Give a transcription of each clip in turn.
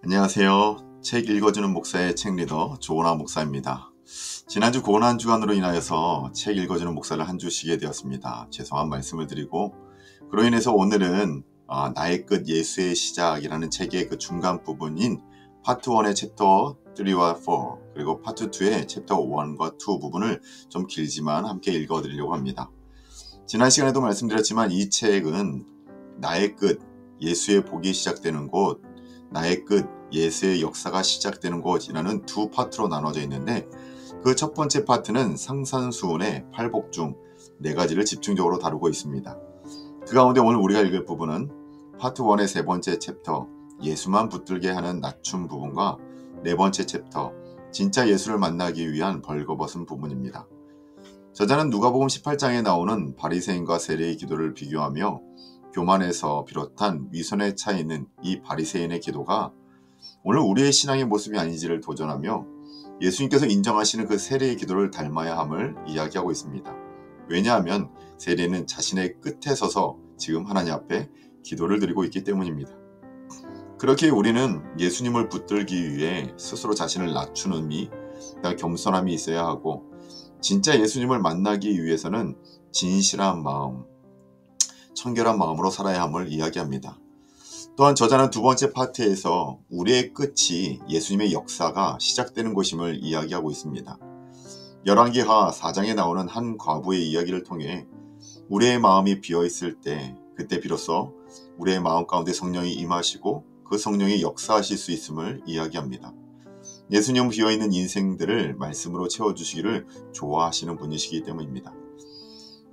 안녕하세요. 책 읽어주는 목사의 책리더 조은하 목사입니다. 지난주 고난 주간으로 인하여서 책 읽어주는 목사를 한 주 쉬게 되었습니다. 죄송한 말씀을 드리고 그로 인해서 오늘은 나의 끝 예수의 시작이라는 책의 그 중간 부분인 파트 1의 챕터 3와 4 그리고 파트 2의 챕터 1과 2 부분을 좀 길지만 함께 읽어드리려고 합니다. 지난 시간에도 말씀드렸지만 이 책은 나의 끝 예수의 복이 시작되는 곳, 나의 끝 예수의 역사가 시작되는 곳이라는 두 파트로 나눠져 있는데 그 첫 번째 파트는 상산수훈의 팔복 중 4가지를 집중적으로 다루고 있습니다. 그 가운데 오늘 우리가 읽을 부분은 파트 1의 세 번째 챕터 예수만 붙들게 하는 낮춤 부분과 네 번째 챕터 진짜 예수를 만나기 위한 벌거벗은 부분입니다. 저자는 누가복음 18장에 나오는 바리새인과 세리의 기도를 비교하며 교만에서 비롯한 위선에 차 있는 이 바리새인의 기도가 오늘 우리의 신앙의 모습이 아닌지를 도전하며 예수님께서 인정하시는 그 세리의 기도를 닮아야 함을 이야기하고 있습니다. 왜냐하면 세리는 자신의 끝에 서서 지금 하나님 앞에 기도를 드리고 있기 때문입니다. 그렇게 우리는 예수님을 붙들기 위해 스스로 자신을 낮추는 겸손함이 있어야 하고 진짜 예수님을 만나기 위해서는 진실한 마음, 청결한 마음으로 살아야 함을 이야기합니다. 또한 저자는 두 번째 파트에서 우리의 끝이 예수님의 역사가 시작되는 것임을 이야기하고 있습니다. 열왕기하 4장에 나오는 한 과부의 이야기를 통해 우리의 마음이 비어있을 때 그때 비로소 우리의 마음 가운데 성령이 임하시고 그 성령이 역사하실 수 있음을 이야기합니다. 예수님 비어있는 인생들을 말씀으로 채워주시기를 좋아하시는 분이시기 때문입니다.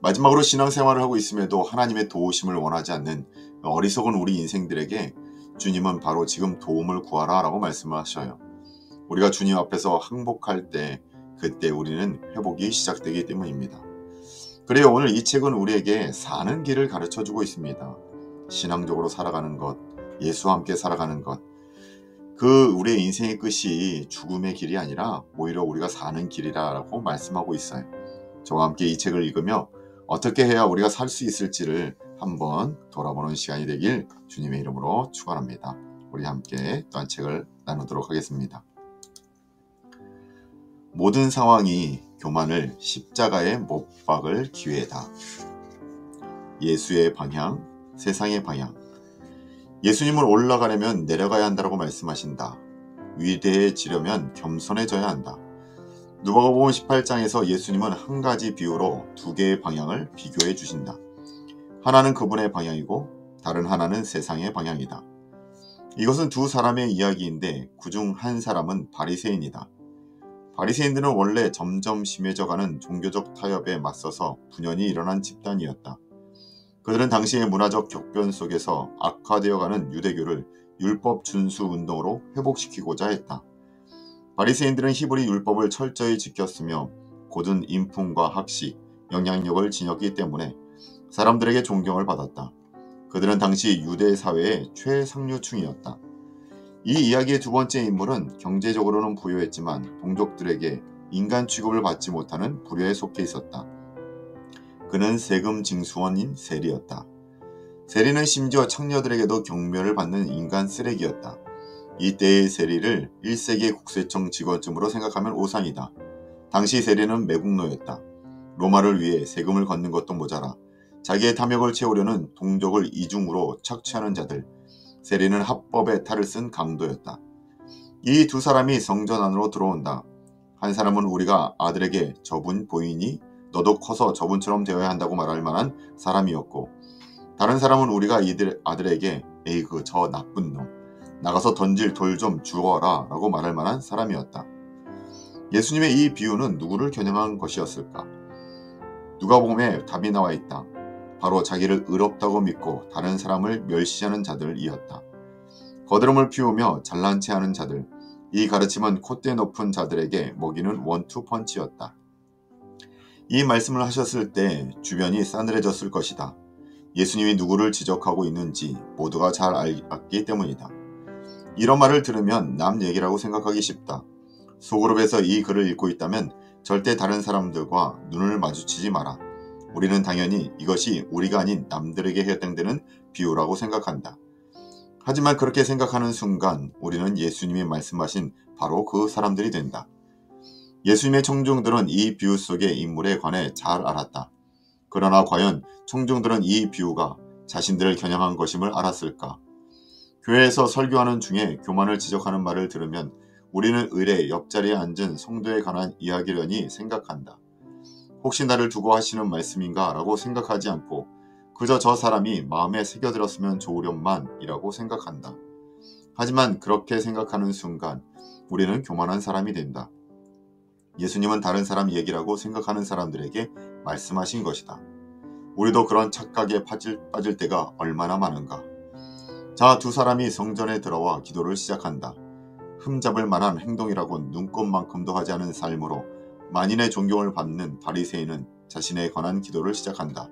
마지막으로 신앙생활을 하고 있음에도 하나님의 도우심을 원하지 않는 어리석은 우리 인생들에게 주님은 바로 지금 도움을 구하라 라고 말씀하셔요. 우리가 주님 앞에서 항복할 때 그때 우리는 회복이 시작되기 때문입니다. 그래요, 오늘 이 책은 우리에게 사는 길을 가르쳐주고 있습니다. 신앙적으로 살아가는 것, 예수와 함께 살아가는 것, 그 우리의 인생의 끝이 죽음의 길이 아니라 오히려 우리가 사는 길이라고 말씀하고 있어요. 저와 함께 이 책을 읽으며 어떻게 해야 우리가 살 수 있을지를 한번 돌아보는 시간이 되길 주님의 이름으로 축원합니다. 우리 함께 또한 책을 나누도록 하겠습니다. 모든 상황이 교만을 십자가에 못 박을 기회다. 예수의 방향, 세상의 방향. 예수님을 올라가려면 내려가야 한다고 말씀하신다. 위대해지려면 겸손해져야 한다. 누가복음 18장에서 예수님은 한 가지 비유로 두 개의 방향을 비교해 주신다. 하나는 그분의 방향이고 다른 하나는 세상의 방향이다. 이것은 두 사람의 이야기인데 그중 한 사람은 바리새인이다. 바리새인들은 원래 점점 심해져가는 종교적 타협에 맞서서 분연히 일어난 집단이었다. 그들은 당시의 문화적 격변 속에서 악화되어가는 유대교를 율법 준수 운동으로 회복시키고자 했다. 바리새인들은 히브리 율법을 철저히 지켰으며 고든 인품과 학식, 영향력을 지녔기 때문에 사람들에게 존경을 받았다. 그들은 당시 유대 사회의 최상류층이었다. 이 이야기의 두 번째 인물은 경제적으로는 부유했지만 동족들에게 인간 취급을 받지 못하는 부류에 속해 있었다. 그는 세금 징수원인 세리였다. 세리는 심지어 창녀들에게도 경멸을 받는 인간 쓰레기였다. 이때의 세리를 1세기 국세청 직원쯤으로 생각하면 오산이다. 당시 세리는 매국노였다. 로마를 위해 세금을 걷는 것도 모자라 자기의 탐욕을 채우려는 동족을 이중으로 착취하는 자들, 세리는 합법의 탈을 쓴 강도였다. 이 두 사람이 성전 안으로 들어온다. 한 사람은 우리가 아들에게 저분 보이니 너도 커서 저분처럼 되어야 한다고 말할 만한 사람이었고, 다른 사람은 우리가 이들 아들에게 에이그 저 나쁜 놈, 나가서 던질 돌 좀 주워라 라고 말할 만한 사람이었다. 예수님의 이 비유는 누구를 겨냥한 것이었을까? 누가복음에 답이 나와 있다. 바로 자기를 의롭다고 믿고 다른 사람을 멸시하는 자들이었다. 거드름을 피우며 잘난 체 하는 자들, 이 가르침은 콧대 높은 자들에게 먹이는 원투 펀치였다. 이 말씀을 하셨을 때 주변이 싸늘해졌을 것이다. 예수님이 누구를 지적하고 있는지 모두가 잘 알기 때문이다. 이런 말을 들으면 남 얘기라고 생각하기 쉽다. 소그룹에서 이 글을 읽고 있다면 절대 다른 사람들과 눈을 마주치지 마라. 우리는 당연히 이것이 우리가 아닌 남들에게 해당되는 비유라고 생각한다. 하지만 그렇게 생각하는 순간 우리는 예수님이 말씀하신 바로 그 사람들이 된다. 예수님의 청중들은 이 비유 속의 인물에 관해 잘 알았다. 그러나 과연 청중들은 이 비유가 자신들을 겨냥한 것임을 알았을까? 교회에서 설교하는 중에 교만을 지적하는 말을 들으면 우리는 의례 옆자리에 앉은 성도에 관한 이야기려니 생각한다. 혹시 나를 두고 하시는 말씀인가 라고 생각하지 않고 그저 저 사람이 마음에 새겨들었으면 좋으련만이라고 생각한다. 하지만 그렇게 생각하는 순간 우리는 교만한 사람이 된다. 예수님은 다른 사람 얘기라고 생각하는 사람들에게 말씀하신 것이다. 우리도 그런 착각에 빠질 때가 얼마나 많은가. 자, 두 사람이 성전에 들어와 기도를 시작한다. 흠잡을 만한 행동이라곤 눈꼽만큼도 하지 않은 삶으로 만인의 존경을 받는 바리새인은 자신에 관한 기도를 시작한다.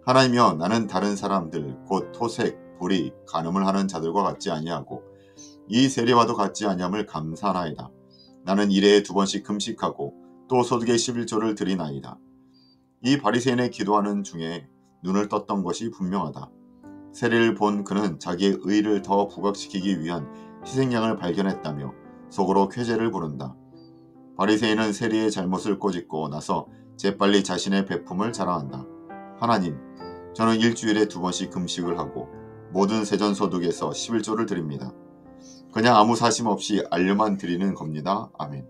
하나님이여, 나는 다른 사람들 곧 토색, 불의, 간음을 하는 자들과 같지 아니하고 이 세리와도 같지 아니함을 감사하나이다. 나는 일해에 2번씩 금식하고 또 소득의 11조를 드리나이다. 이 바리새인의 기도하는 중에 눈을 떴던 것이 분명하다. 세리를 본 그는 자기의 의를 더 부각시키기 위한 희생양을 발견했다며 속으로 쾌재를 부른다. 바리새인은 세리의 잘못을 꼬집고 나서 재빨리 자신의 베품을 자랑한다. 하나님, 저는 일주일에 2번씩 금식을 하고 모든 세전소득에서 11조를 드립니다. 그냥 아무 사심 없이 알려만 드리는 겁니다. 아멘.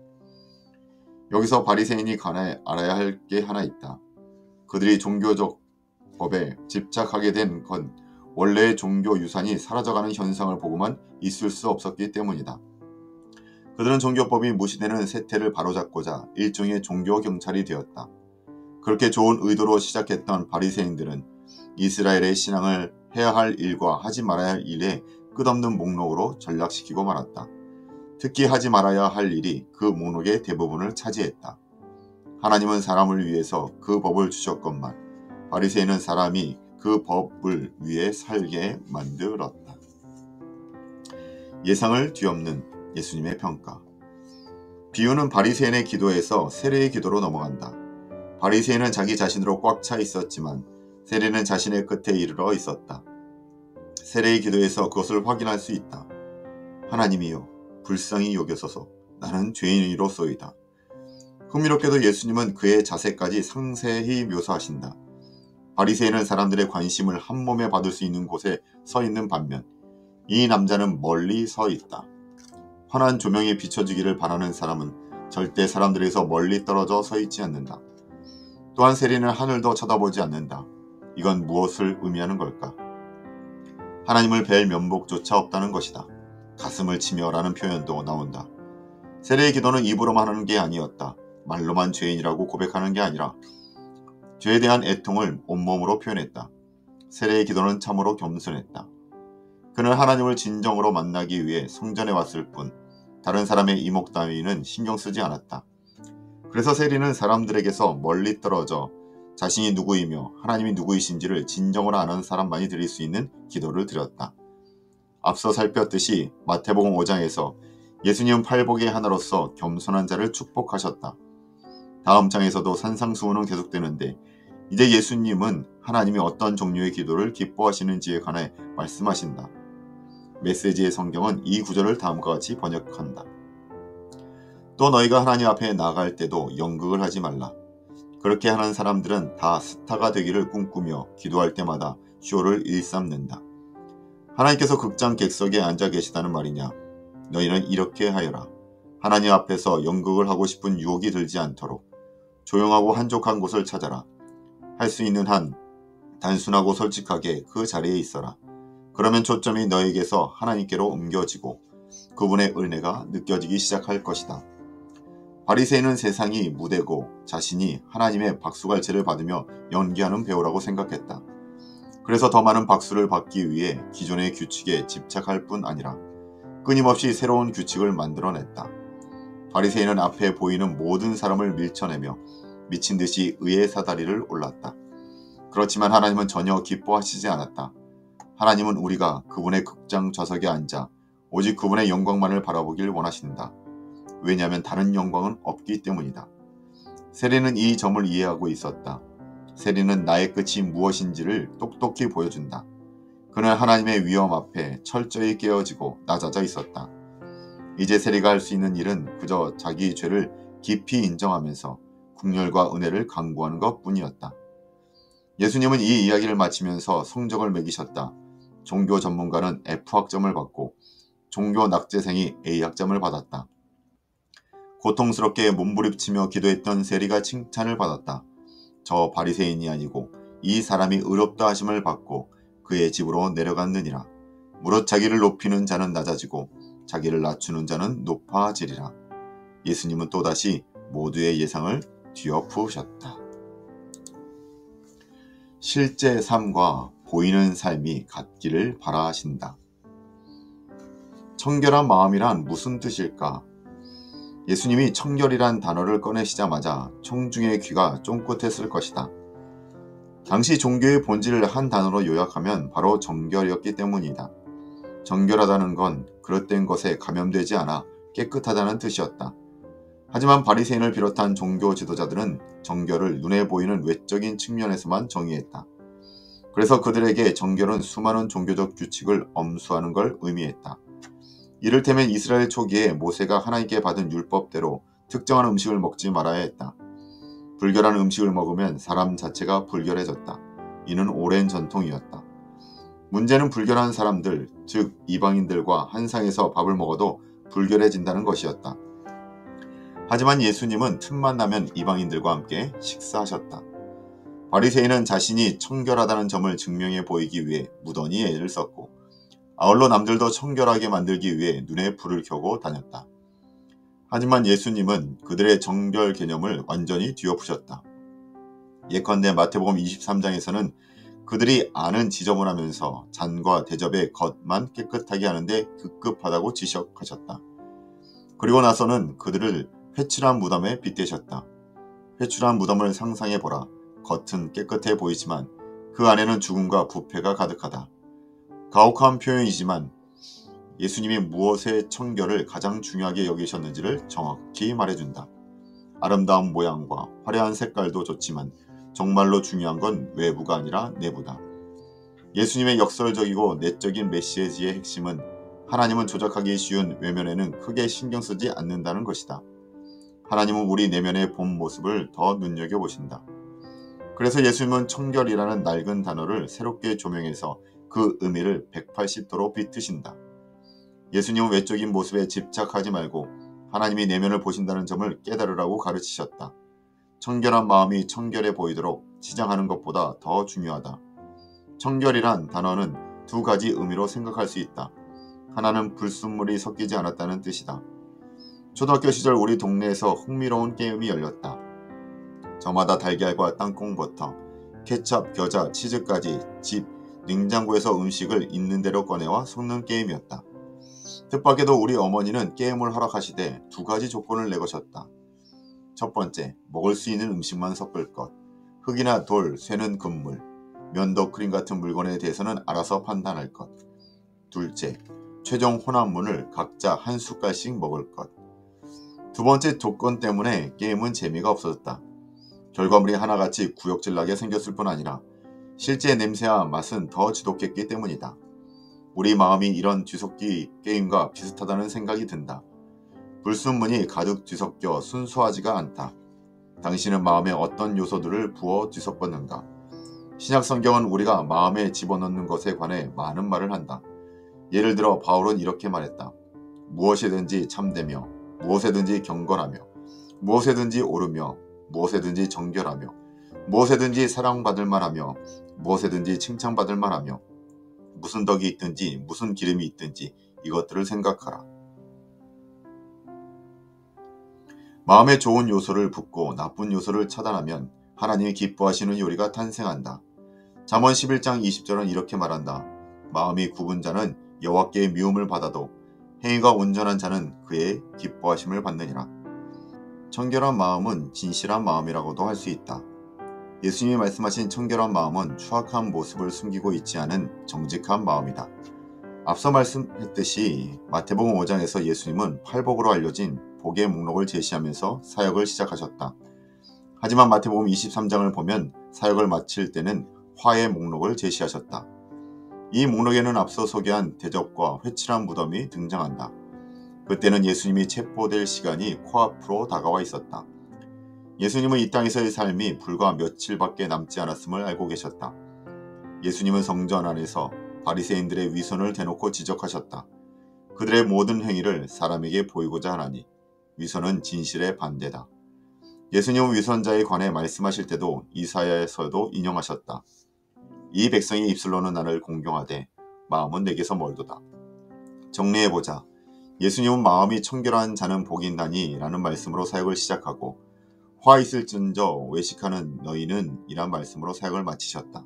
여기서 바리새인이 관해 알아야 할 게 하나 있다. 그들이 종교적 법에 집착하게 된 건 원래의 종교 유산이 사라져가는 현상을 보고만 있을 수 없었기 때문이다. 그들은 종교법이 무시되는 세태를 바로잡고자 일종의 종교 경찰이 되었다. 그렇게 좋은 의도로 시작했던 바리새인들은 이스라엘의 신앙을 해야 할 일과 하지 말아야 할 일에 끝없는 목록으로 전락시키고 말았다. 특히 하지 말아야 할 일이 그 목록의 대부분을 차지했다. 하나님은 사람을 위해서 그 법을 주셨건만 바리새인은 사람이 그 법을 위해 살게 만들었다. 예상을 뒤엎는 예수님의 평가. 비유는 바리새인의 기도에서 세리의 기도로 넘어간다. 바리새인은 자기 자신으로 꽉 차 있었지만 세리는 자신의 끝에 이르러 있었다. 세리의 기도에서 그것을 확인할 수 있다. 하나님이여, 불쌍히 여겨소서. 나는 죄인이로소이다. 흥미롭게도 예수님은 그의 자세까지 상세히 묘사하신다. 바리새인은 사람들의 관심을 한몸에 받을 수 있는 곳에 서 있는 반면 이 남자는 멀리 서 있다. 환한 조명이 비춰지기를 바라는 사람은 절대 사람들에서 멀리 떨어져 서 있지 않는다. 또한 세리는 하늘도 쳐다보지 않는다. 이건 무엇을 의미하는 걸까? 하나님을 뵐 면목조차 없다는 것이다. 가슴을 치며 라는 표현도 나온다. 세리의 기도는 입으로만 하는 게 아니었다. 말로만 죄인이라고 고백하는 게 아니라 죄에 대한 애통을 온몸으로 표현했다. 세리의 기도는 참으로 겸손했다. 그는 하나님을 진정으로 만나기 위해 성전에 왔을 뿐 다른 사람의 이목 따위는 신경 쓰지 않았다. 그래서 세리는 사람들에게서 멀리 떨어져 자신이 누구이며 하나님이 누구이신지를 진정으로 아는 사람만이 드릴 수 있는 기도를 드렸다. 앞서 살폈듯이 마태복음 5장에서 예수님은 팔복의 하나로서 겸손한 자를 축복하셨다. 다음 장에서도 산상수훈은 계속되는데 이제 예수님은 하나님이 어떤 종류의 기도를 기뻐하시는지에 관해 말씀하신다. 메시지의 성경은 이 구절을 다음과 같이 번역한다. 또 너희가 하나님 앞에 나아갈 때도 연극을 하지 말라. 그렇게 하는 사람들은 다 스타가 되기를 꿈꾸며 기도할 때마다 쇼를 일삼는다. 하나님께서 극장 객석에 앉아 계시다는 말이냐? 너희는 이렇게 하여라. 하나님 앞에서 연극을 하고 싶은 유혹이 들지 않도록 조용하고 한적한 곳을 찾아라. 할 수 있는 한 단순하고 솔직하게 그 자리에 있어라. 그러면 초점이 너에게서 하나님께로 옮겨지고 그분의 은혜가 느껴지기 시작할 것이다. 바리새인은 세상이 무대고 자신이 하나님의 박수갈채를 받으며 연기하는 배우라고 생각했다. 그래서 더 많은 박수를 받기 위해 기존의 규칙에 집착할 뿐 아니라 끊임없이 새로운 규칙을 만들어냈다. 바리새인은 앞에 보이는 모든 사람을 밀쳐내며 미친 듯이 의의 사다리를 올랐다. 그렇지만 하나님은 전혀 기뻐하시지 않았다. 하나님은 우리가 그분의 극장 좌석에 앉아 오직 그분의 영광만을 바라보길 원하신다. 왜냐하면 다른 영광은 없기 때문이다. 세리는 이 점을 이해하고 있었다. 세리는 나의 끝이 무엇인지를 똑똑히 보여준다. 그는 하나님의 위엄 앞에 철저히 깨어지고 낮아져 있었다. 이제 세리가 할 수 있는 일은 그저 자기 죄를 깊이 인정하면서 긍휼과 은혜를 강구하는 것뿐이었다. 예수님은 이 이야기를 마치면서 성적을 매기셨다. 종교 전문가는 F학점을 받고 종교 낙제생이 A학점을 받았다. 고통스럽게 몸부림치며 기도했던 세리가 칭찬을 받았다. 저 바리새인이 아니고 이 사람이 의롭다 하심을 받고 그의 집으로 내려갔느니라. 무릇 자기를 높이는 자는 낮아지고 자기를 낮추는 자는 높아지리라. 예수님은 또다시 모두의 예상을 뒤엎으셨다. 실제 삶과 보이는 삶이 같기를 바라신다. 청결한 마음이란 무슨 뜻일까? 예수님이 청결이란 단어를 꺼내시자마자 청중의 귀가 쫑긋했을 것이다. 당시 종교의 본질을 한 단어로 요약하면 바로 정결이었기 때문이다. 정결하다는 건 그릇된 것에 감염되지 않아 깨끗하다는 뜻이었다. 하지만 바리새인을 비롯한 종교 지도자들은 정결을 눈에 보이는 외적인 측면에서만 정의했다. 그래서 그들에게 정결은 수많은 종교적 규칙을 엄수하는 걸 의미했다. 이를테면 이스라엘 초기에 모세가 하나님께 받은 율법대로 특정한 음식을 먹지 말아야 했다. 불결한 음식을 먹으면 사람 자체가 불결해졌다. 이는 오랜 전통이었다. 문제는 불결한 사람들, 즉 이방인들과 한 상에서 밥을 먹어도 불결해진다는 것이었다. 하지만 예수님은 틈만 나면 이방인들과 함께 식사하셨다. 바리새인은 자신이 청결하다는 점을 증명해 보이기 위해 무던히 애를 썼고 아울러 남들도 청결하게 만들기 위해 눈에 불을 켜고 다녔다. 하지만 예수님은 그들의 정결 개념을 완전히 뒤엎으셨다. 예컨대 마태복음 23장에서는 그들이 안은 지저분하면서 잔과 대접의 겉만 깨끗하게 하는데 급급하다고 지적하셨다. 그리고 나서는 그들을 회칠한 무덤에 빗대셨다. 회칠한 무덤을 상상해보라. 겉은 깨끗해 보이지만 그 안에는 죽음과 부패가 가득하다. 가혹한 표현이지만 예수님이 무엇의 청결을 가장 중요하게 여기셨는지를 정확히 말해준다. 아름다운 모양과 화려한 색깔도 좋지만 정말로 중요한 건 외부가 아니라 내부다. 예수님의 역설적이고 내적인 메시지의 핵심은 하나님은 조작하기 쉬운 외면에는 크게 신경 쓰지 않는다는 것이다. 하나님은 우리 내면의 본 모습을 더 눈여겨보신다. 그래서 예수님은 청결이라는 낡은 단어를 새롭게 조명해서 그 의미를 180도로 비트신다. 예수님은 외적인 모습에 집착하지 말고 하나님이 내면을 보신다는 점을 깨달으라고 가르치셨다. 청결한 마음이 청결해 보이도록 치장하는 것보다 더 중요하다. 청결이란 단어는 두 가지 의미로 생각할 수 있다. 하나는 불순물이 섞이지 않았다는 뜻이다. 초등학교 시절 우리 동네에서 흥미로운 게임이 열렸다. 저마다 달걀과 땅콩버터, 케첩, 겨자, 치즈까지 집 냉장고에서 음식을 있는 대로 꺼내와 섞는 게임이었다. 뜻밖에도 우리 어머니는 게임을 허락하시되 두 가지 조건을 내거셨다. 첫 번째, 먹을 수 있는 음식만 섞을 것. 흙이나 돌, 쇠는 금물, 면도 크림 같은 물건에 대해서는 알아서 판단할 것. 둘째, 최종 혼합물을 각자 한 숟갈씩 먹을 것. 두 번째 조건 때문에 게임은 재미가 없어졌다. 결과물이 하나같이 구역질나게 생겼을 뿐 아니라 실제 냄새와 맛은 더 지독했기 때문이다. 우리 마음이 이런 뒤섞기 게임과 비슷하다는 생각이 든다. 불순물이 가득 뒤섞여 순수하지가 않다. 당신은 마음에 어떤 요소들을 부어 뒤섞었는가? 신약 성경은 우리가 마음에 집어넣는 것에 관해 많은 말을 한다. 예를 들어 바울은 이렇게 말했다. 무엇이든지 참되며 무엇에든지 경건하며 무엇에든지 옳으며 무엇에든지 정결하며 무엇에든지 사랑받을 만하며 무엇에든지 칭찬받을 만하며 무슨 덕이 있든지 무슨 기름이 있든지 이것들을 생각하라. 마음에 좋은 요소를 붓고 나쁜 요소를 차단하면 하나님이 기뻐하시는 요리가 탄생한다. 잠언 11장 20절은 이렇게 말한다. 마음이 굽은 자는 여호와께의 미움을 받아도 행위가 온전한 자는 그의 기뻐하심을 받느니라. 청결한 마음은 진실한 마음이라고도 할 수 있다. 예수님이 말씀하신 청결한 마음은 추악한 모습을 숨기고 있지 않은 정직한 마음이다. 앞서 말씀했듯이 마태복음 5장에서 예수님은 팔복으로 알려진 복의 목록을 제시하면서 사역을 시작하셨다. 하지만 마태복음 23장을 보면 사역을 마칠 때는 화의 목록을 제시하셨다. 이 목록에는 앞서 소개한 대접과 회칠한 무덤이 등장한다. 그때는 예수님이 체포될 시간이 코앞으로 다가와 있었다. 예수님은 이 땅에서의 삶이 불과 며칠밖에 남지 않았음을 알고 계셨다. 예수님은 성전 안에서 바리새인들의 위선을 대놓고 지적하셨다. 그들의 모든 행위를 사람에게 보이고자 하나니 위선은 진실의 반대다. 예수님은 위선자에 관해 말씀하실 때도 이사야에서도 인용하셨다. 이 백성이 입술로는 나를 공경하되 마음은 내게서 멀도다. 정리해보자. 예수님은 마음이 청결한 자는 복이 있나니 라는 말씀으로 사역을 시작하고 화 있을진저 외식하는 너희는 이란 말씀으로 사역을 마치셨다.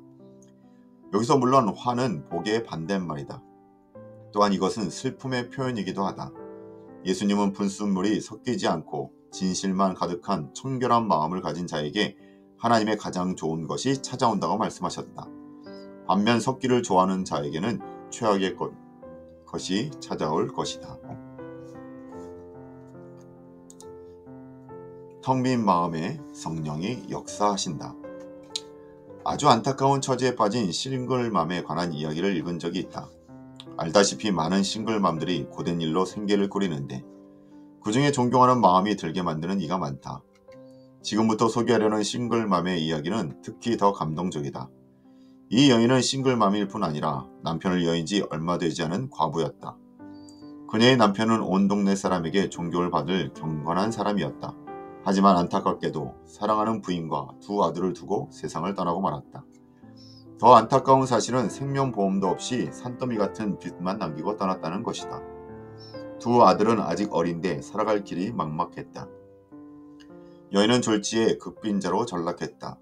여기서 물론 화는 복의 반대말이다. 또한 이것은 슬픔의 표현이기도 하다. 예수님은 분순물이 섞이지 않고 진실만 가득한 청결한 마음을 가진 자에게 하나님의 가장 좋은 것이 찾아온다고 말씀하셨다. 반면 섞기를 좋아하는 자에게는 최악의 것이 찾아올 것이다. 텅 빈 마음에 성령이 역사하신다. 아주 안타까운 처지에 빠진 싱글맘에 관한 이야기를 읽은 적이 있다. 알다시피 많은 싱글맘들이 고된 일로 생계를 꾸리는데 그 중에 존경하는 마음이 들게 만드는 이가 많다. 지금부터 소개하려는 싱글맘의 이야기는 특히 더 감동적이다. 이 여인은 싱글맘일 뿐 아니라 남편을 여인 지 얼마 되지 않은 과부였다. 그녀의 남편은 온 동네 사람에게 존경을 받을 경건한 사람이었다. 하지만 안타깝게도 사랑하는 부인과 두 아들을 두고 세상을 떠나고 말았다. 더 안타까운 사실은 생명보험도 없이 산더미 같은 빚만 남기고 떠났다는 것이다. 두 아들은 아직 어린데 살아갈 길이 막막했다. 여인은 졸지에 극빈자로 전락했다.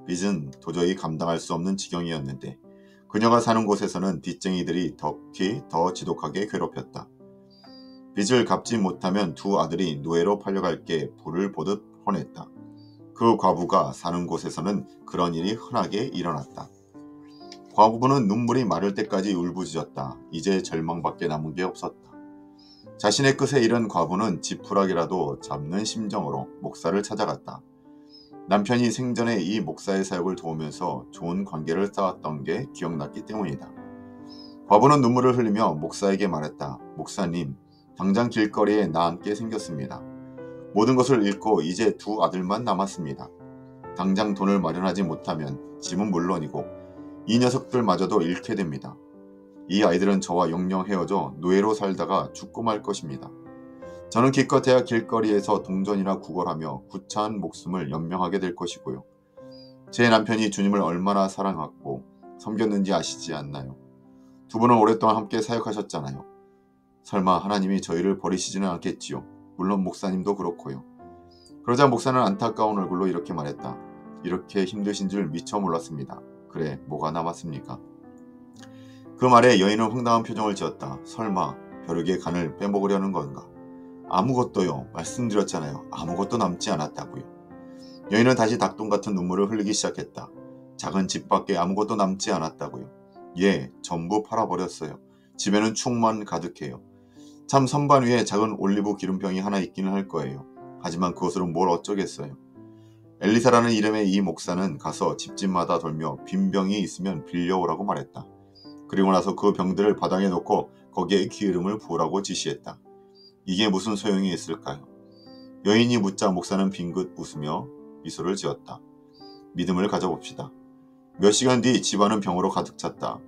빚은 도저히 감당할 수 없는 지경이었는데 그녀가 사는 곳에서는 빚쟁이들이 더 지독하게 괴롭혔다. 빚을 갚지 못하면 두 아들이 노예로 팔려갈 게 불을 보듯 뻔했다. 그 과부가 사는 곳에서는 그런 일이 흔하게 일어났다. 과부는 눈물이 마를 때까지 울부짖었다. 이제 절망밖에 남은 게 없었다. 자신의 끝에 이른 과부는 지푸라기라도 잡는 심정으로 목사를 찾아갔다. 남편이 생전에 이 목사의 사역을 도우면서 좋은 관계를 쌓았던 게 기억났기 때문이다. 과부는 눈물을 흘리며 목사에게 말했다. 목사님, 당장 길거리에 나 앉게 생겼습니다. 모든 것을 잃고 이제 두 아들만 남았습니다. 당장 돈을 마련하지 못하면 집은 물론이고 이 녀석들마저도 잃게 됩니다. 이 아이들은 저와 영영 헤어져 노예로 살다가 죽고 말 것입니다. 저는 기껏해야 길거리에서 동전이나 구걸하며 구차한 목숨을 연명하게 될 것이고요. 제 남편이 주님을 얼마나 사랑하고 섬겼는지 아시지 않나요? 두 분은 오랫동안 함께 사역하셨잖아요. 설마 하나님이 저희를 버리시지는 않겠지요. 물론 목사님도 그렇고요. 그러자 목사는 안타까운 얼굴로 이렇게 말했다. 이렇게 힘드신 줄 미처 몰랐습니다. 그래, 뭐가 남았습니까? 그 말에 여인은 황당한 표정을 지었다. 설마 벼룩의 간을 빼먹으려는 건가? 아무것도요. 말씀드렸잖아요. 아무것도 남지 않았다고요. 여인은 다시 닭똥 같은 눈물을 흘리기 시작했다. 작은 집밖에 아무것도 남지 않았다고요. 예, 전부 팔아버렸어요. 집에는 충만 가득해요. 참 선반 위에 작은 올리브 기름병이 하나 있기는 할 거예요. 하지만 그것으로 뭘 어쩌겠어요. 엘리사라는 이름의 이 목사는 가서 집집마다 돌며 빈 병이 있으면 빌려오라고 말했다. 그리고 나서 그 병들을 바닥에 놓고 거기에 기름을 부으라고 지시했다. 이게 무슨 소용이 있을까요? 여인이 묻자 목사는 빙긋 웃으며 미소를 지었다. 믿음을 가져봅시다. 몇 시간 뒤 집안은 병으로 가득 찼다.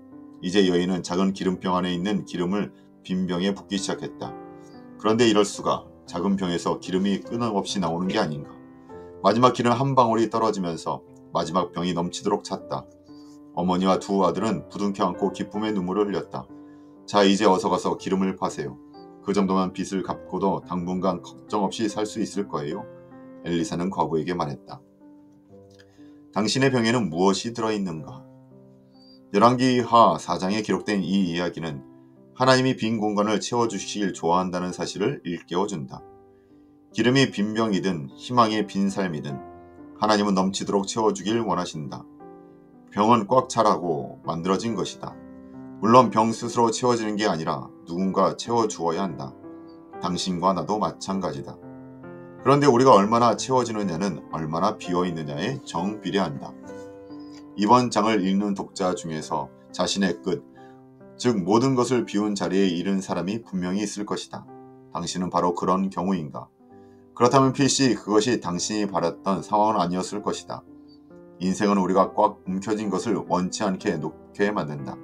이제 여인은 작은 기름병 안에 있는 기름을 빈 병에 붓기 시작했다. 그런데 이럴 수가. 작은 병에서 기름이 끊임없이 나오는 게 아닌가. 마지막 기름 한 방울이 떨어지면서 마지막 병이 넘치도록 찼다. 어머니와 두 아들은 부둥켜 안고 기쁨의 눈물을 흘렸다. 자, 이제 어서 가서 기름을 파세요. 그 정도만 빚을 갚고도 당분간 걱정 없이 살 수 있을 거예요. 엘리사는 과부에게 말했다. 당신의 병에는 무엇이 들어있는가? 열왕기하 4장에 기록된 이 이야기는 하나님이 빈 공간을 채워주시길 좋아한다는 사실을 일깨워준다. 기름이 빈 병이든 희망의 빈 삶이든 하나님은 넘치도록 채워주길 원하신다. 병은 꽉 차라고 만들어진 것이다. 물론 병 스스로 채워지는 게 아니라 누군가 채워주어야 한다. 당신과 나도 마찬가지다. 그런데 우리가 얼마나 채워지느냐는 얼마나 비어있느냐에 정비례한다. 이번 장을 읽는 독자 중에서 자신의 끝, 즉 모든 것을 비운 자리에 잃은 사람이 분명히 있을 것이다. 당신은 바로 그런 경우인가? 그렇다면 필시 그것이 당신이 바랐던 상황은 아니었을 것이다. 인생은 우리가 꽉 움켜쥔 것을 원치 않게 놓게 만든다.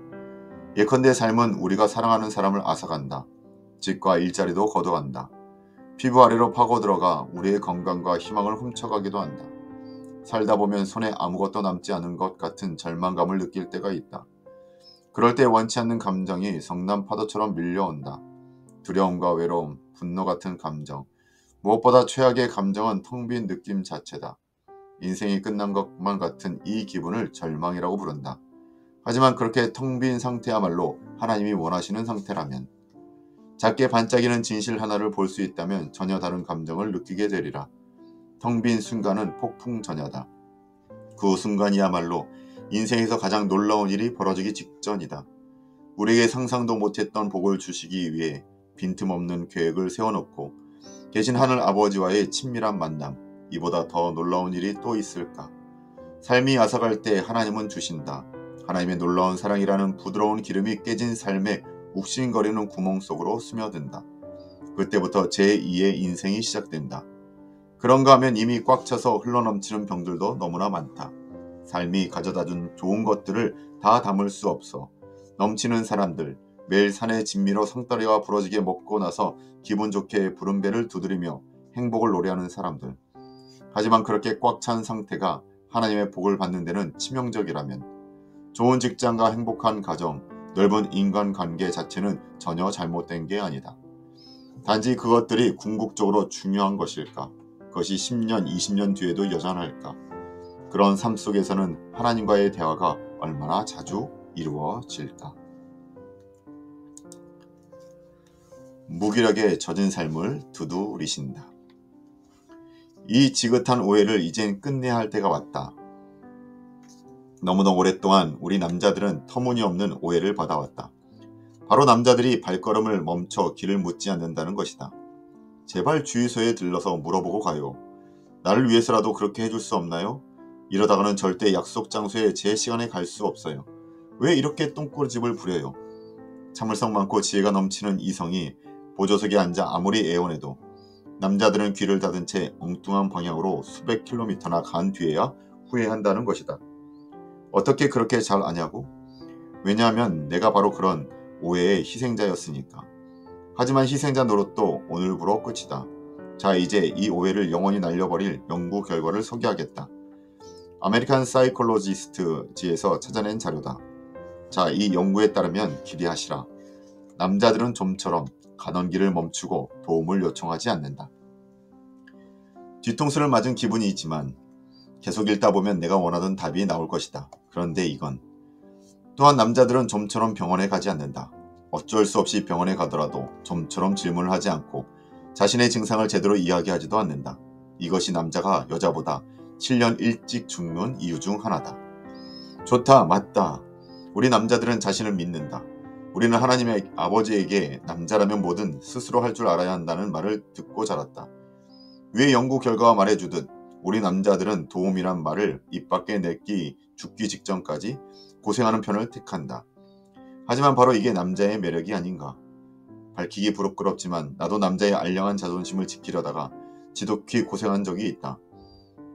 예컨대 삶은 우리가 사랑하는 사람을 앗아간다. 집과 일자리도 거둬간다. 피부 아래로 파고들어가 우리의 건강과 희망을 훔쳐가기도 한다. 살다 보면 손에 아무것도 남지 않은 것 같은 절망감을 느낄 때가 있다. 그럴 때 원치 않는 감정이 성난 파도처럼 밀려온다. 두려움과 외로움, 분노 같은 감정. 무엇보다 최악의 감정은 텅 빈 느낌 자체다. 인생이 끝난 것만 같은 이 기분을 절망이라고 부른다. 하지만 그렇게 텅 빈 상태야말로 하나님이 원하시는 상태라면, 작게 반짝이는 진실 하나를 볼 수 있다면 전혀 다른 감정을 느끼게 되리라. 텅 빈 순간은 폭풍 전야다. 그 순간이야말로 인생에서 가장 놀라운 일이 벌어지기 직전이다. 우리에게 상상도 못했던 복을 주시기 위해 빈틈없는 계획을 세워놓고 계신 하늘 아버지와의 친밀한 만남, 이보다 더 놀라운 일이 또 있을까? 삶이 앗아갈 때 하나님은 주신다. 하나님의 놀라운 사랑이라는 부드러운 기름이 깨진 삶의 욱신거리는 구멍 속으로 스며든다. 그때부터 제2의 인생이 시작된다. 그런가 하면 이미 꽉 차서 흘러넘치는 병들도 너무나 많다. 삶이 가져다준 좋은 것들을 다 담을 수 없어 넘치는 사람들, 매일 산의 진미로 상다리가 부러지게 먹고 나서 기분 좋게 부른 배를 두드리며 행복을 노래하는 사람들. 하지만 그렇게 꽉 찬 상태가 하나님의 복을 받는 데는 치명적이라면, 좋은 직장과 행복한 가정, 넓은 인간관계 자체는 전혀 잘못된 게 아니다. 단지 그것들이 궁극적으로 중요한 것일까? 그것이 10년, 20년 뒤에도 여전할까? 그런 삶 속에서는 하나님과의 대화가 얼마나 자주 이루어질까? 무기력에 젖은 삶을 두드리신다. 이 지긋한 오해를 이젠 끝내야 할 때가 왔다. 너무나 오랫동안 우리 남자들은 터무니없는 오해를 받아왔다. 바로 남자들이 발걸음을 멈춰 길을 묻지 않는다는 것이다. 제발 주유소에 들러서 물어보고 가요. 나를 위해서라도 그렇게 해줄 수 없나요? 이러다가는 절대 약속 장소에 제 시간에 갈 수 없어요. 왜 이렇게 똥꼬집을 부려요? 참을성 많고 지혜가 넘치는 이성이 보조석에 앉아 아무리 애원해도 남자들은 귀를 닫은 채 엉뚱한 방향으로 수백 킬로미터나 간 뒤에야 후회한다는 것이다. 어떻게 그렇게 잘 아냐고? 왜냐하면 내가 바로 그런 오해의 희생자였으니까. 하지만 희생자 노릇도 오늘부로 끝이다. 자, 이제 이 오해를 영원히 날려버릴 연구 결과를 소개하겠다. 아메리칸 사이콜로지스트지에서 찾아낸 자료다. 자, 이 연구에 따르면 기대하시라. 남자들은 좀처럼 가던 길을 멈추고 도움을 요청하지 않는다. 뒤통수를 맞은 기분이 있지만 계속 읽다 보면 내가 원하던 답이 나올 것이다. 그런데 이건, 또한 남자들은 좀처럼 병원에 가지 않는다. 어쩔 수 없이 병원에 가더라도 좀처럼 질문을 하지 않고 자신의 증상을 제대로 이야기하지도 않는다. 이것이 남자가 여자보다 7년 일찍 죽는 이유 중 하나다. 좋다, 맞다. 우리 남자들은 자신을 믿는다. 우리는 하나님의 아버지에게 남자라면 뭐든 스스로 할 줄 알아야 한다는 말을 듣고 자랐다. 위의 연구 결과가 말해주듯 우리 남자들은 도움이란 말을 입 밖에 내기 죽기 직전까지 고생하는 편을 택한다. 하지만 바로 이게 남자의 매력이 아닌가. 밝히기 부끄럽지만 나도 남자의 알량한 자존심을 지키려다가 지독히 고생한 적이 있다.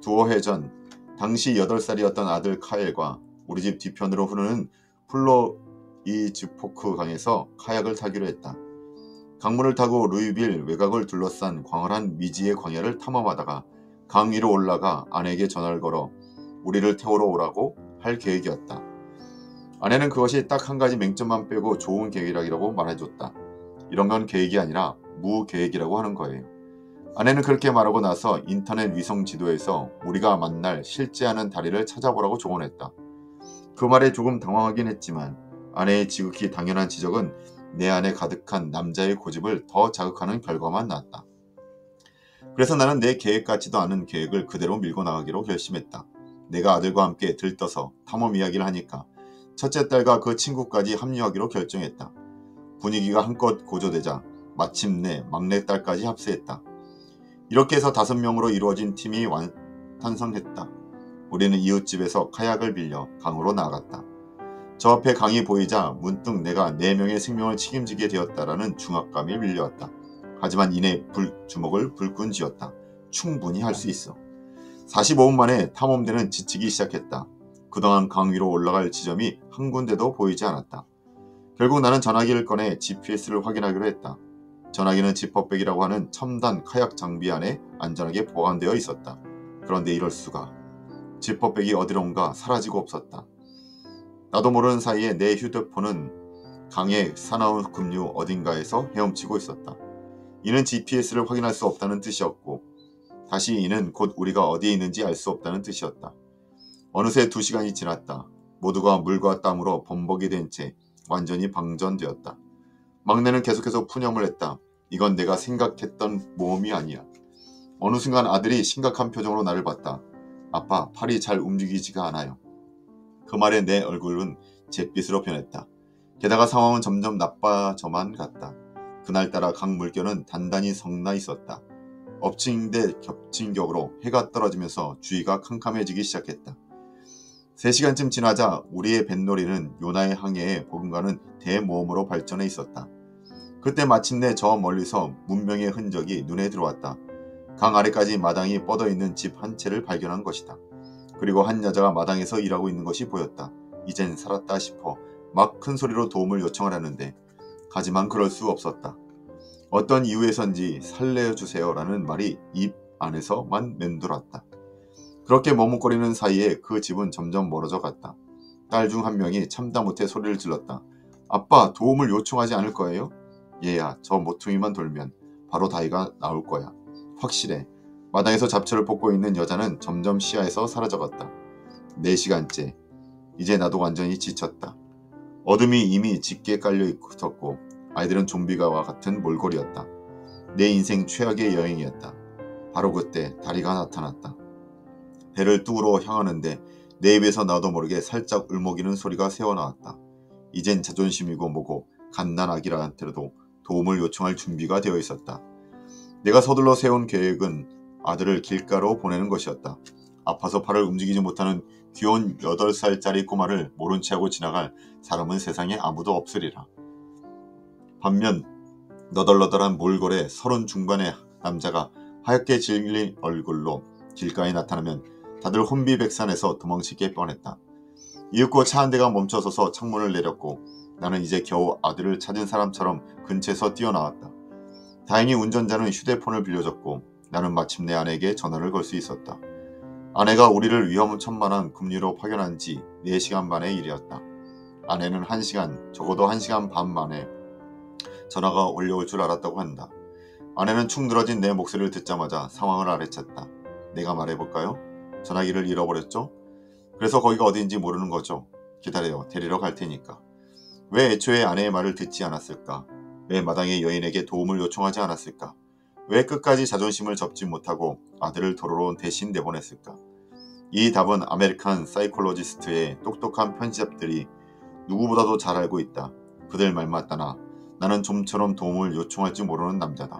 두어 해 전 당시 8살이었던 아들 카엘과 우리 집 뒤편으로 흐르는 플로이즈포크 강에서 카약을 타기로 했다. 강물을 타고 루이빌 외곽을 둘러싼 광활한 미지의 광야를 탐험하다가 강 위로 올라가 아내에게 전화를 걸어 우리를 태우러 오라고 할 계획이었다. 아내는 그것이 딱 한 가지 맹점만 빼고 좋은 계획이라고 말해줬다. 이런 건 계획이 아니라 무계획이라고 하는 거예요. 아내는 그렇게 말하고 나서 인터넷 위성 지도에서 우리가 만날 실제 하는 다리를 찾아보라고 조언했다. 그 말에 조금 당황하긴 했지만 아내의 지극히 당연한 지적은 내 안에 가득한 남자의 고집을 더 자극하는 결과만 나왔다. 그래서 나는 내 계획 같지도 않은 계획을 그대로 밀고 나가기로 결심했다. 내가 아들과 함께 들떠서 탐험 이야기를 하니까 첫째 딸과 그 친구까지 합류하기로 결정했다. 분위기가 한껏 고조되자 마침내 막내딸까지 합세했다. 이렇게 해서 5명으로 이루어진 팀이 탄생했다. 우리는 이웃집에서 카약을 빌려 강으로 나갔다. 저 앞에 강이 보이자 문득 내가 4명의 생명을 책임지게 되었다라는 중압감이 밀려왔다. 하지만 이내 주먹을 불끈 쥐었다. 충분히 할 수 있어. 45분 만에 탐험대는 지치기 시작했다. 그동안 강 위로 올라갈 지점이 한 군데도 보이지 않았다. 결국 나는 전화기를 꺼내 GPS를 확인하기로 했다. 전화기는 지퍼백이라고 하는 첨단 카약 장비 안에 안전하게 보관되어 있었다. 그런데 이럴 수가. 지퍼백이 어디론가 사라지고 없었다. 나도 모르는 사이에 내 휴대폰은 강의 사나운 급류 어딘가에서 헤엄치고 있었다. 이는 GPS를 확인할 수 없다는 뜻이었고 다시 이는 곧 우리가 어디에 있는지 알 수 없다는 뜻이었다. 어느새 2시간이 지났다. 모두가 물과 땀으로 범벅이 된 채 완전히 방전되었다. 막내는 계속해서 푸념을 했다. 이건 내가 생각했던 모험이 아니야. 어느 순간 아들이 심각한 표정으로 나를 봤다. 아빠, 팔이 잘 움직이지가 않아요. 그 말에 내 얼굴은 잿빛으로 변했다. 게다가 상황은 점점 나빠져만 갔다. 그날따라 강 물결은 단단히 성나 있었다. 엎친 데 겹친 격으로 해가 떨어지면서 주위가 캄캄해지기 시작했다. 3시간쯤 지나자 우리의 뱃놀이는 요나의 항해에 버금가는 대모험으로 발전해 있었다. 그때 마침내 저 멀리서 문명의 흔적이 눈에 들어왔다. 강 아래까지 마당이 뻗어있는 집 한 채를 발견한 것이다. 그리고 한 여자가 마당에서 일하고 있는 것이 보였다. 이젠 살았다 싶어 막 큰 소리로 도움을 요청을 하는데 하지만 그럴 수 없었다. 어떤 이유에선지 살려주세요 라는 말이 입 안에서만 맴돌았다. 그렇게 머뭇거리는 사이에 그 집은 점점 멀어져 갔다. 딸 중 한 명이 참다 못해 소리를 질렀다. 아빠, 도움을 요청하지 않을 거예요? 얘야, 저 모퉁이만 돌면 바로 다이가 나올 거야. 확실해. 마당에서 잡초를 뽑고 있는 여자는 점점 시야에서 사라져갔다. 4시간째. 이제 나도 완전히 지쳤다. 어둠이 이미 짙게 깔려 있었고 아이들은 좀비가와 같은 몰골이었다. 내 인생 최악의 여행이었다. 바로 그때 다리가 나타났다. 배를 뚝으로 향하는데 내 입에서 나도 모르게 살짝 울먹이는 소리가 새어나왔다. 이젠 자존심이고 뭐고 갓난아기라한테도 도움을 요청할 준비가 되어 있었다. 내가 서둘러 세운 계획은 아들을 길가로 보내는 것이었다. 아파서 팔을 움직이지 못하는 귀여운 8살짜리 꼬마를 모른 채하고 지나갈 사람은 세상에 아무도 없으리라. 반면 너덜너덜한 몰골의 30 중반의 남자가 하얗게 질린 얼굴로 길가에 나타나면 다들 혼비백산해서 도망치게 뻔했다. 이윽고 차 한 대가 멈춰서서 창문을 내렸고 나는 이제 겨우 아들을 찾은 사람처럼 근처에서 뛰어나왔다. 다행히 운전자는 휴대폰을 빌려줬고 나는 마침내 아내에게 전화를 걸 수 있었다. 아내가 우리를 위험천만한 급류로 파견한 지 4시간 만의 일이었다. 아내는 1시간, 적어도 1시간 반 만에 전화가 올려올 줄 알았다고 한다. 아내는 축 늘어진 내 목소리를 듣자마자 상황을 알아챘다. 내가 말해볼까요? 전화기를 잃어버렸죠? 그래서 거기가 어디인지 모르는 거죠. 기다려요. 데리러 갈 테니까. 왜 애초에 아내의 말을 듣지 않았을까? 왜 마당의 여인에게 도움을 요청하지 않았을까? 왜 끝까지 자존심을 접지 못하고 아들을 도로로 대신 내보냈을까? 이 답은 아메리칸 사이콜로지스트의 똑똑한 편집자들이 누구보다도 잘 알고 있다. 그들 말 맞다나 나는 좀처럼 도움을 요청할지 모르는 남자다.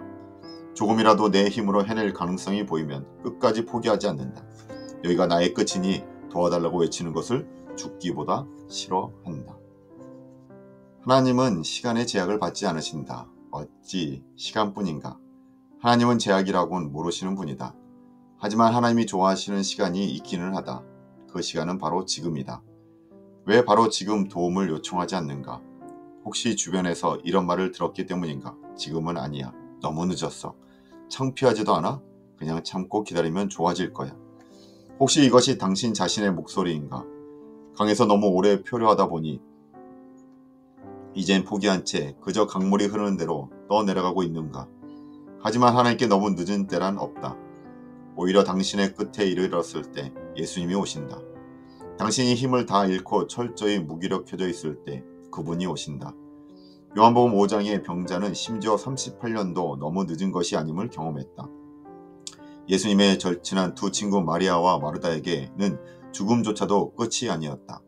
조금이라도 내 힘으로 해낼 가능성이 보이면 끝까지 포기하지 않는다. 여기가 나의 끝이니 도와달라고 외치는 것을 죽기보다 싫어한다. 하나님은 시간의 제약을 받지 않으신다. 어찌 시간뿐인가? 하나님은 제약이라고는 모르시는 분이다. 하지만 하나님이 좋아하시는 시간이 있기는 하다. 그 시간은 바로 지금이다. 왜 바로 지금 도움을 요청하지 않는가? 혹시 주변에서 이런 말을 들었기 때문인가? 지금은 아니야. 너무 늦었어. 창피하지도 않아? 그냥 참고 기다리면 좋아질 거야. 혹시 이것이 당신 자신의 목소리인가? 강에서 너무 오래 표류하다 보니 이젠 포기한 채 그저 강물이 흐르는 대로 떠내려가고 있는가? 하지만 하나님께 너무 늦은 때란 없다. 오히려 당신의 끝에 이르렀을 때 예수님이 오신다. 당신이 힘을 다 잃고 철저히 무기력해져 있을 때 그분이 오신다. 요한복음 5장의 병자는 심지어 38년도 너무 늦은 것이 아님을 경험했다. 예수님의 절친한 2 친구 마리아와 마르다에게는 죽음조차도 끝이 아니었다.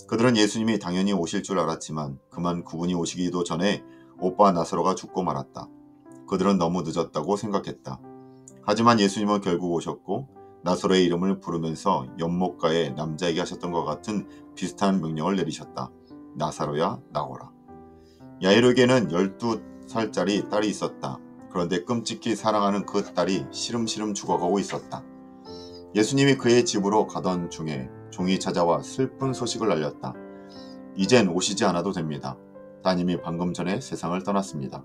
그들은 예수님이 당연히 오실 줄 알았지만 그만 그분이 오시기도 전에 오빠 나사로가 죽고 말았다. 그들은 너무 늦었다고 생각했다. 하지만 예수님은 결국 오셨고 나사로의 이름을 부르면서 연못가에 남자에게 하셨던 것 같은 비슷한 명령을 내리셨다. 나사로야 나오라. 야이로에게는 12살짜리 딸이 있었다. 그런데 끔찍히 사랑하는 그 딸이 시름시름 죽어가고 있었다. 예수님이 그의 집으로 가던 중에 종이 찾아와 슬픈 소식을 알렸다. 이젠 오시지 않아도 됩니다. 따님이 방금 전에 세상을 떠났습니다.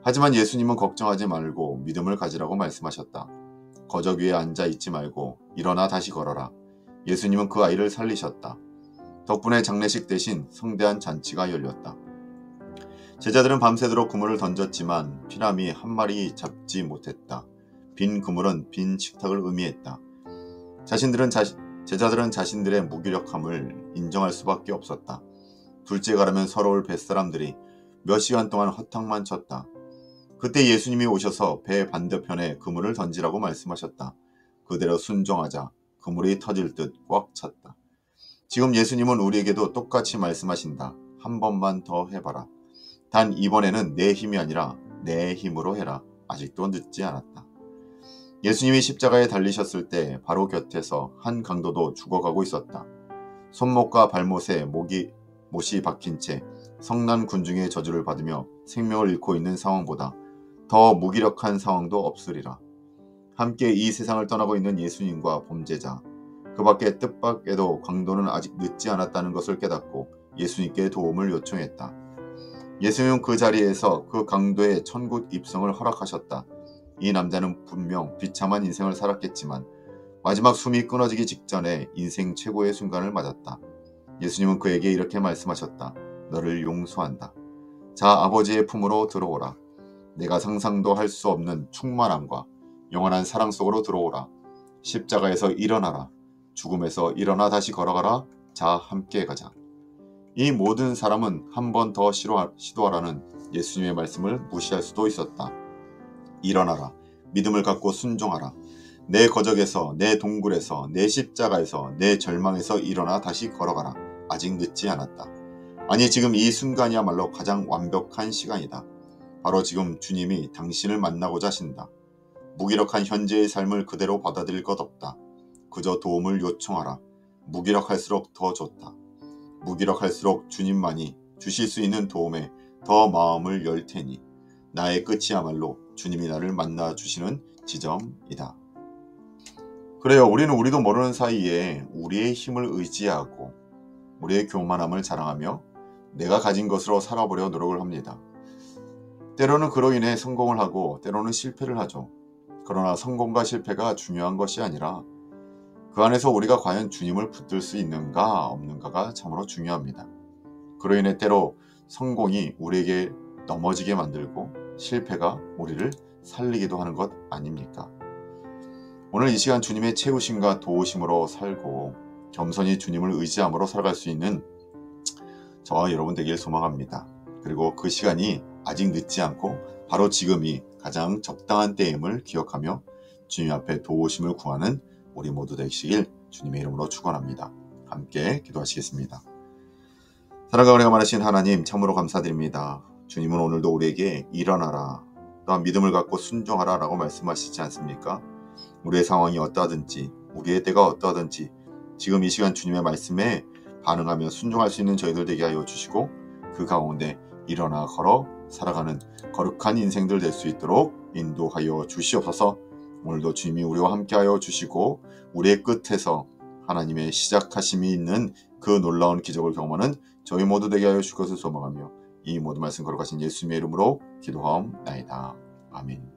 하지만 예수님은 걱정하지 말고 믿음을 가지라고 말씀하셨다. 거적 위에 앉아 있지 말고 일어나 다시 걸어라. 예수님은 그 아이를 살리셨다. 덕분에 장례식 대신 성대한 잔치가 열렸다. 제자들은 밤새도록 그물을 던졌지만 피라미 한 마리 잡지 못했다. 빈 그물은 빈 식탁을 의미했다. 제자들은 자신들의 무기력함을 인정할 수밖에 없었다. 둘째 가라면 서러울 뱃사람들이 몇 시간 동안 허탕만 쳤다. 그때 예수님이 오셔서 배 반대편에 그물을 던지라고 말씀하셨다. 그대로 순종하자 그물이 터질 듯 꽉 찼다. 지금 예수님은 우리에게도 똑같이 말씀하신다. 한 번만 더 해봐라. 단 이번에는 내 힘이 아니라 내 힘으로 해라. 아직도 늦지 않았다. 예수님이 십자가에 달리셨을 때 바로 곁에서 한 강도도 죽어가고 있었다. 손목과 발못에 못이 박힌 채 성난 군중의 저주를 받으며 생명을 잃고 있는 상황보다 더 무기력한 상황도 없으리라. 함께 이 세상을 떠나고 있는 예수님과 범죄자, 그 밖에 뜻밖에도 강도는 아직 늦지 않았다는 것을 깨닫고 예수님께 도움을 요청했다. 예수님은 그 자리에서 그 강도의 천국 입성을 허락하셨다. 이 남자는 분명 비참한 인생을 살았겠지만 마지막 숨이 끊어지기 직전에 인생 최고의 순간을 맞았다. 예수님은 그에게 이렇게 말씀하셨다. 너를 용서한다. 자, 아버지의 품으로 들어오라. 내가 상상도 할 수 없는 충만함과 영원한 사랑 속으로 들어오라. 십자가에서 일어나라. 죽음에서 일어나 다시 걸어가라. 자, 함께 가자. 이 모든 사람은 한 번 더 시도하라는 예수님의 말씀을 무시할 수도 있었다. 일어나라. 믿음을 갖고 순종하라. 내 거적에서, 내 동굴에서, 내 십자가에서, 내 절망에서 일어나 다시 걸어가라. 아직 늦지 않았다. 아니, 지금 이 순간이야말로 가장 완벽한 시간이다. 바로 지금 주님이 당신을 만나고자 하신다. 무기력한 현재의 삶을 그대로 받아들일 것 없다. 그저 도움을 요청하라. 무기력할수록 더 좋다. 무기력할수록 주님만이 주실 수 있는 도움에 더 마음을 열 테니 나의 끝이야말로 주님이 나를 만나 주시는 지점이다. 그래요. 우리도 모르는 사이에 우리의 힘을 의지하고 우리의 교만함을 자랑하며 내가 가진 것으로 살아보려 노력을 합니다. 때로는 그로 인해 성공을 하고 때로는 실패를 하죠. 그러나 성공과 실패가 중요한 것이 아니라 그 안에서 우리가 과연 주님을 붙들 수 있는가 없는가가 참으로 중요합니다. 그로 인해 때로 성공이 우리에게 넘어지게 만들고 실패가 우리를 살리기도 하는 것 아닙니까? 오늘 이 시간 주님의 채우심과 도우심으로 살고 겸손히 주님을 의지함으로 살아갈 수 있는 저와 여러분 되길 소망합니다. 그리고 그 시간이 아직 늦지 않고 바로 지금이 가장 적당한 때임을 기억하며 주님 앞에 도우심을 구하는 우리 모두 되시길 주님의 이름으로 축원합니다. 함께 기도하시겠습니다. 사랑과 은혜가 많으신 하나님, 참으로 감사드립니다. 주님은 오늘도 우리에게 일어나라, 또한 믿음을 갖고 순종하라 라고 말씀하시지 않습니까? 우리의 상황이 어떠하든지 우리의 때가 어떠하든지 지금 이 시간 주님의 말씀에 반응하며 순종할 수 있는 저희들 되게 하여 주시고 그 가운데 일어나 걸어 살아가는 거룩한 인생들 될 수 있도록 인도하여 주시옵소서. 오늘도 주님이 우리와 함께하여 주시고 우리의 끝에서 하나님의 시작하심이 있는 그 놀라운 기적을 경험하는 저희 모두 되게 하여 주실 것을 소망하며 이 모든 말씀 거룩하신 예수님의 이름으로 기도하옵나이다. 아멘.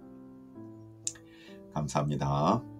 감사합니다.